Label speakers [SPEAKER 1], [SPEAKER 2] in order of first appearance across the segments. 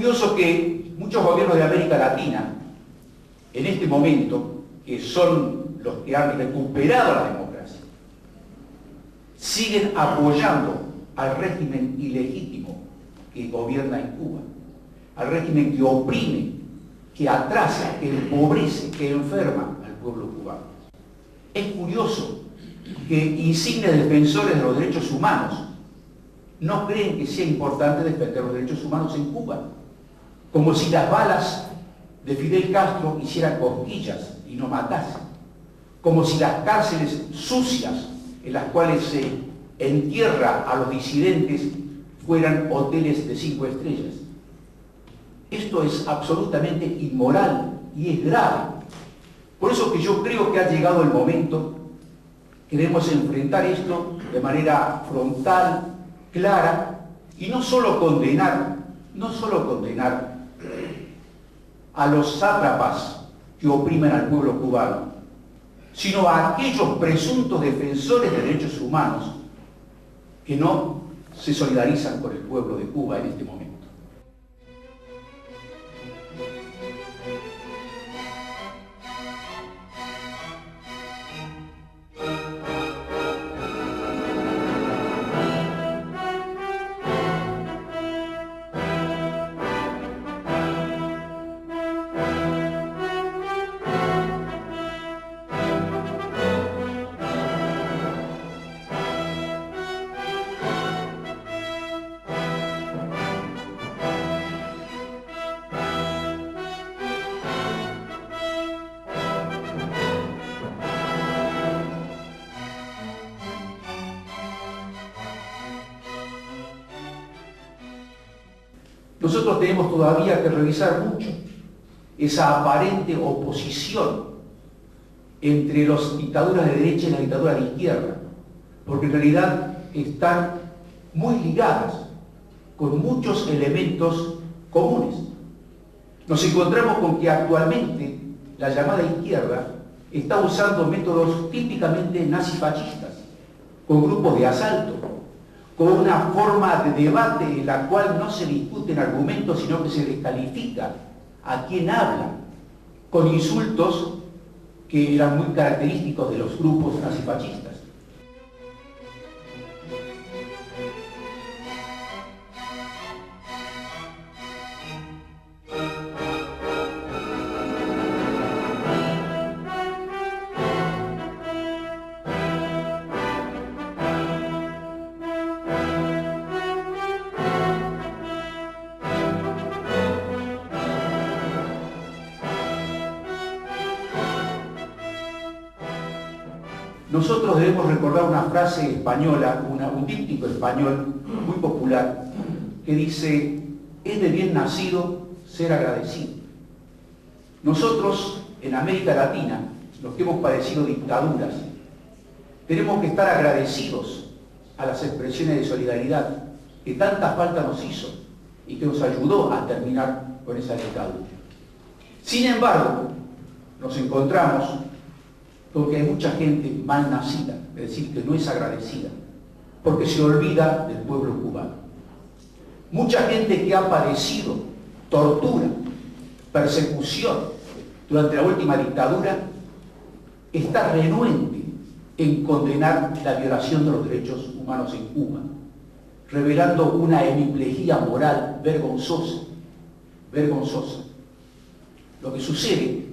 [SPEAKER 1] curioso que muchos gobiernos de América Latina, en este momento, que son los que han recuperado la democracia, siguen apoyando al régimen ilegítimo que gobierna en Cuba, al régimen que oprime, que atrasa, que empobrece, que enferma al pueblo cubano. Es curioso que insignes defensores de los derechos humanos no creen que sea importante defender los derechos humanos en Cuba, como si las balas de Fidel Castro hicieran cosquillas y no matasen, como si las cárceles sucias en las cuales se entierra a los disidentes fueran hoteles de 5 estrellas. Esto es absolutamente inmoral y es grave. Por eso que yo creo que ha llegado el momento que debemos enfrentar esto de manera frontal, clara, y no solo condenar a los sátrapas que oprimen al pueblo cubano, sino a aquellos presuntos defensores de derechos humanos que no se solidarizan con el pueblo de Cuba en este momento. Nosotros tenemos todavía que revisar mucho esa aparente oposición entre las dictaduras de derecha y las dictaduras de izquierda, porque en realidad están muy ligadas con muchos elementos comunes. Nos encontramos con que actualmente la llamada izquierda está usando métodos típicamente nazifascistas, con grupos de asalto, con una forma de debate en la cual no se discuten argumentos, sino que se descalifica a quien habla, con insultos que eran muy característicos de los grupos nazifascistas. Nosotros debemos recordar una frase española, un díptico español muy popular, que dice: es de bien nacido ser agradecido. Nosotros, en América Latina, los que hemos padecido dictaduras, tenemos que estar agradecidos a las expresiones de solidaridad que tanta falta nos hizo y que nos ayudó a terminar con esa dictadura. Sin embargo, nos encontramos con que hay mucha gente mal nacida, es decir, que no es agradecida, porque se olvida del pueblo cubano. Mucha gente que ha padecido tortura, persecución durante la última dictadura, está renuente en condenar la violación de los derechos humanos en Cuba, revelando una hemiplejía moral vergonzosa. Lo que sucede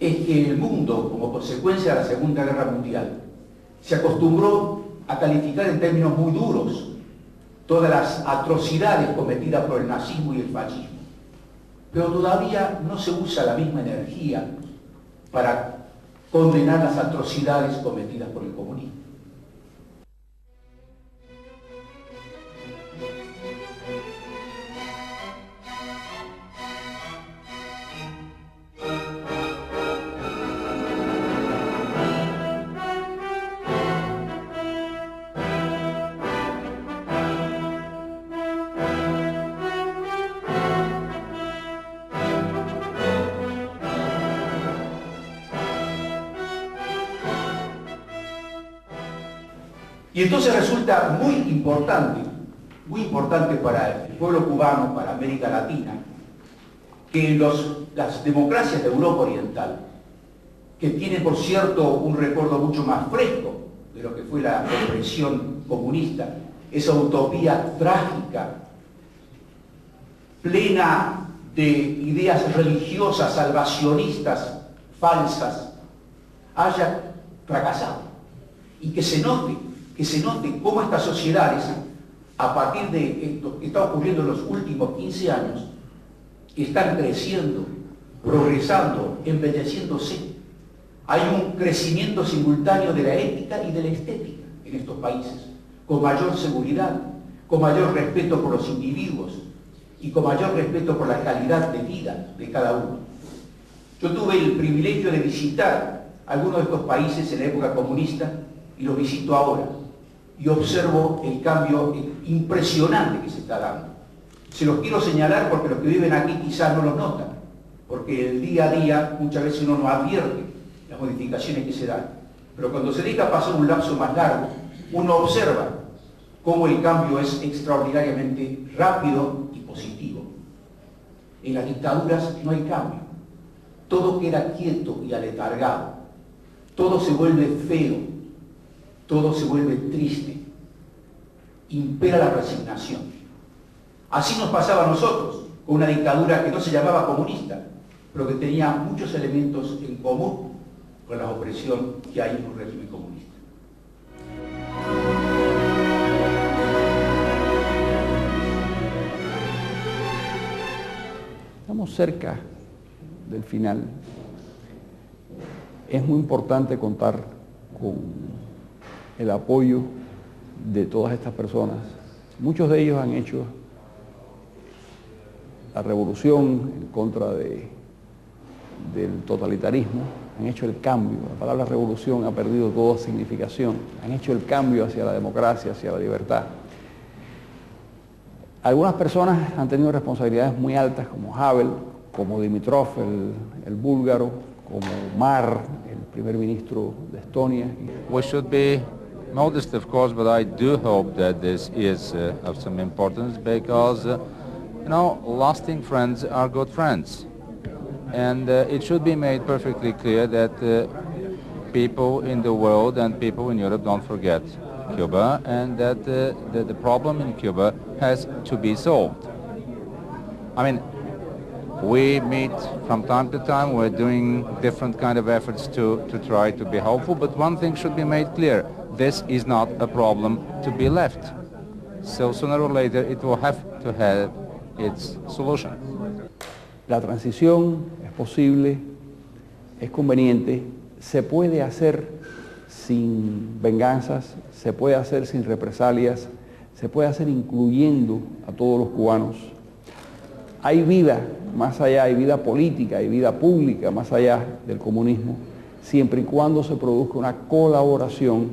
[SPEAKER 1] es que el mundo, como consecuencia de la Segunda Guerra Mundial, se acostumbró a calificar en términos muy duros todas las atrocidades cometidas por el nazismo y el fascismo. Pero todavía no se usa la misma energía para condenar las atrocidades cometidas por el comunismo. Y entonces resulta muy importante para el pueblo cubano, para América Latina, que las democracias de Europa Oriental, que tienen por cierto un recuerdo mucho más fresco de lo que fue la opresión comunista, esa utopía trágica, plena de ideas religiosas, salvacionistas, falsas, haya fracasado. Y que se note cómo estas sociedades, a partir de esto que está ocurriendo en los últimos 15 años, están creciendo, progresando, embelleciéndose. Hay un crecimiento simultáneo de la ética y de la estética en estos países, con mayor seguridad, con mayor respeto por los individuos y con mayor respeto por la calidad de vida de cada uno. Yo tuve el privilegio de visitar algunos de estos países en la época comunista y los visito ahora y observo el cambio impresionante que se está dando. Se los quiero señalar porque los que viven aquí quizás no los notan, porque el día a día muchas veces uno no advierte las modificaciones que se dan. Pero cuando se deja pasar un lapso más largo, uno observa cómo el cambio es extraordinariamente rápido y positivo. En las dictaduras no hay cambio. Todo queda quieto y aletargado. Todo se vuelve feo. Todo se vuelve triste. Impera la resignación. Así nos pasaba a nosotros, con una dictadura que no se llamaba comunista, pero que tenía muchos elementos en común con la opresión que hay en un régimen comunista.
[SPEAKER 2] Estamos cerca del final. Es muy importante contar con el apoyo de todas estas personas. Muchos de ellos han hecho la revolución en contra del totalitarismo, han hecho el cambio. La palabra revolución ha perdido toda significación. Han hecho el cambio hacia la democracia, hacia la libertad. Algunas personas han tenido responsabilidades muy altas, como Havel, como Dimitrov, el búlgaro, como Mar, el primer ministro de Estonia.
[SPEAKER 3] We should be modest, of course, but I do hope that this is of some importance because, you know, lasting friends are good friends. And it should be made perfectly clear that people in the world and people in Europe don't forget Cuba, and that the problem in Cuba has to be solved. I mean, we meet from time to time, we're doing different kind of efforts to try to be helpful, but one thing should be made clear: this is not a problem to be left. So sooner or later it will have to have its solution.
[SPEAKER 2] La transición es posible, es conveniente, se puede hacer sin venganzas, se puede hacer sin represalias, se puede hacer incluyendo a todos los cubanos. Hay vida más allá, hay vida política, hay vida pública más allá del comunismo, siempre y cuando se produzca una colaboración,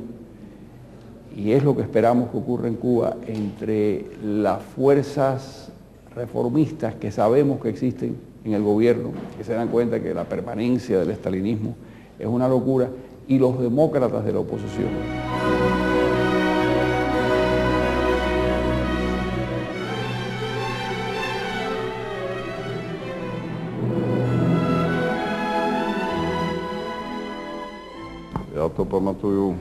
[SPEAKER 2] y es lo que esperamos que ocurra en Cuba, entre las fuerzas reformistas que sabemos que existen en el gobierno, que se dan cuenta que la permanencia del estalinismo es una locura, y los demócratas de la oposición.
[SPEAKER 4] Já to pamatuju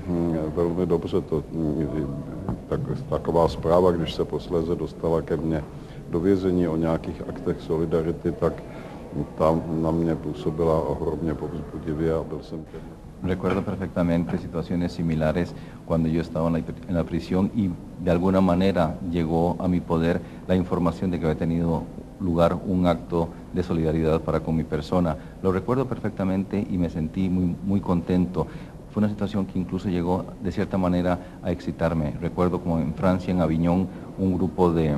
[SPEAKER 4] velmi dobře, taková zpráva, když se posléze dostala ke mně do vězení o nějakých aktech solidarity, tak tam na mě působila ohromně povzbudivě a byl jsem téměř.
[SPEAKER 5] Recuerdo perfectamente situaciones similares cuando yo estaba en la prisión y de alguna manera llegó a mi poder la información de que había tenido lugar un acto de solidaridad para con mi persona. Lo recuerdo perfectamente y me sentí muy contento. Fue una situación que incluso llegó de cierta manera a excitarme. Recuerdo como en Francia, en Aviñón, un grupo de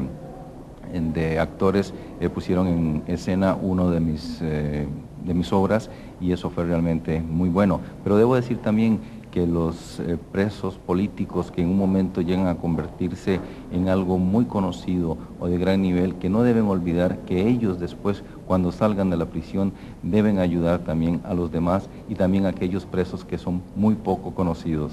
[SPEAKER 5] actores pusieron en escena uno de mis obras, y eso fue realmente muy bueno. Pero debo decir también que los presos políticos que en un momento llegan a convertirse en algo muy conocido o de gran nivel, que no deben olvidar que ellos después, cuando salgan de la prisión, deben ayudar también a los demás y también a aquellos presos que son muy poco conocidos.